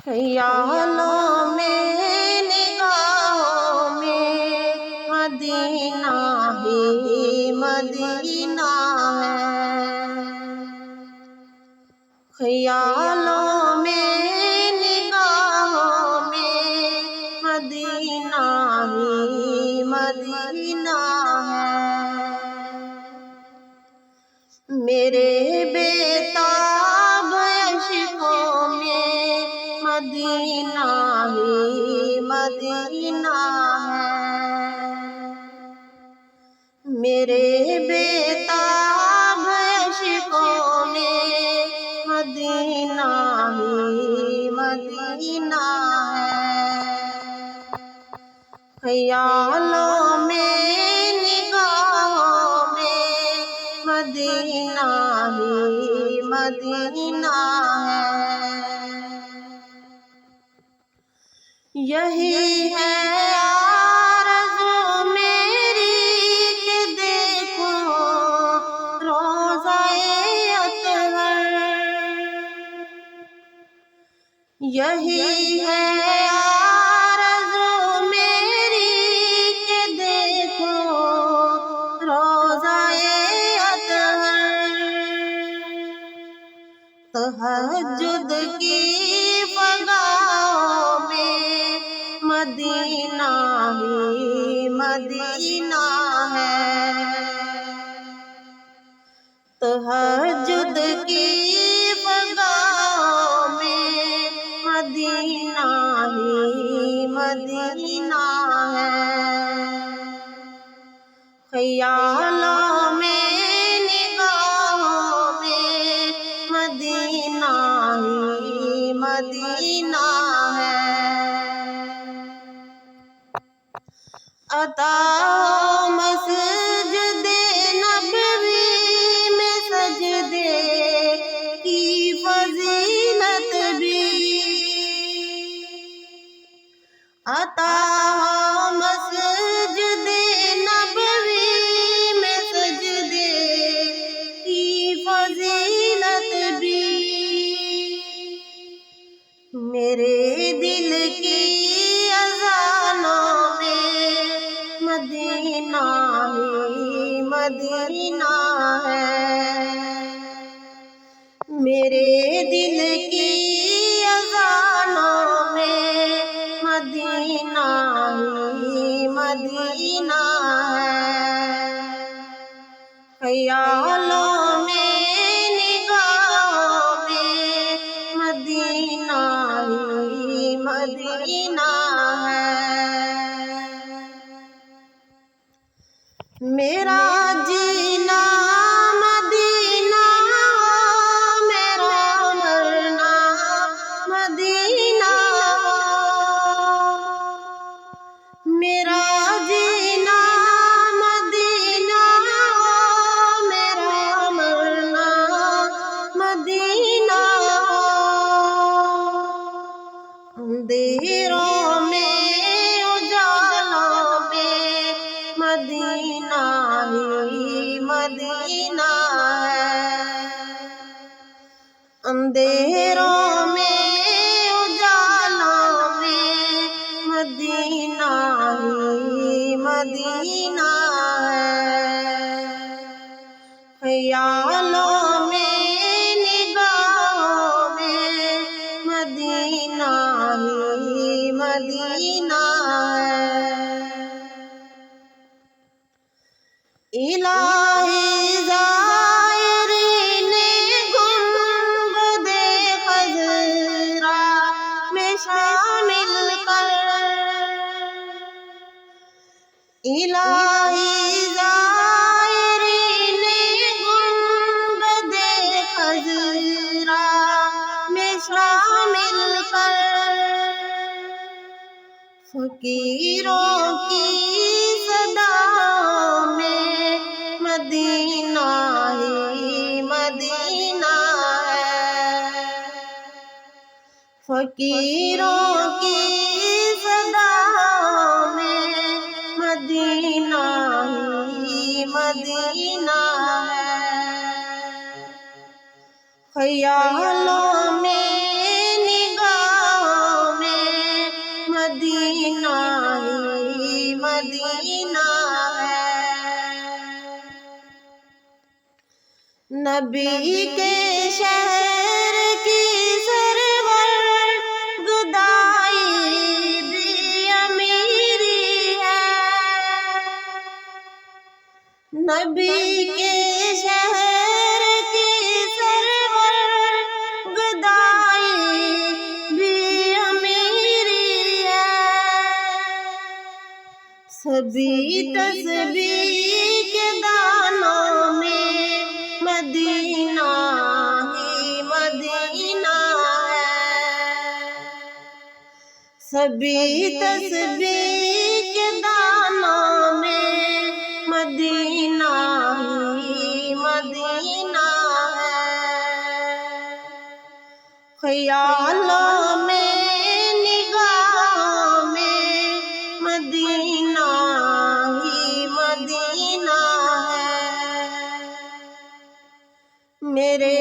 خیالوں میں نگاہوں میں مدینہ ہی مدینہ ہے، خیالوں میں نگاہوں میں مدینہ ہی مدینہ ہے، میرے بےتاب عشقوں میں مدینہ ہی مدینہ ہے، میرے بےتاب عشقوں میں مدینہ ہی مدینہ ہے، خیالوں میں نگاہوں میں مدینہ ہی مدینہ ہے، یہی ہے آرزو میری کہ دیکھوں روضہ اطہر، یہی ہے آرزو میری کہ دیکھوں روضہ اطہر، تہجد کی فضاؤں میں مدینہ ہی مدینہ ہے، تہجد کی فضاؤں میں مدینہ ہی مدینہ ہے، خیالوں میں نگاہوں میں مدینہ ہی مدینہ ہے، عطا مسجد نبوی میں سجدے کی فضیلت بھی، عطا مسجد نبوی میں سجدے کی فضیلت بھی، میرے دل کی اذانوں میں مدینہ ہی مدینہ ہے، میرے دل کی اذانوں میں مدینہ ہی مدینہ ہے، خیالوں میں نگاہوں میں مدینہ ہی مدینہ ہے، میرا جینا مدینہ، میرا مرنا مدینہ، میرا جینا مدینہ، میرا مرنا مدینہ، اندھیروں میں اجالوں میں مدینہ ہی مدینہ ہے، اندھیروں میں اجالوں میں مدینہ ہی مدینہ ہے، خیالوں میں نگاہوں میں مدینہ ہی مدینہ ہے، الہی زائرین گنبد خضرا میں شامل کر، الہی زائرین گنبد خضرا میں شامل کر، فقیروں کی صداؤں میں مدینہ ہی مدینہ ہے، فقیروں کی صداؤں میں مدینہ ہی مدینہ ہے، خیالوں میں نگاہوں نبی کے شہر کی سرور گدائی بھی امیری ہے، نبی کے شہر کی سرور گدائی بھی امیری ہے، سبھی تسبیح کے دانوں میں مدینہ ہی مدینہ ہے، سبھی تسبیح کے دانوں میں مدینہ ہی مدینہ ہے، خیالوں میں نگاہوں میں مدینہ ہی مدینہ ہے، میرے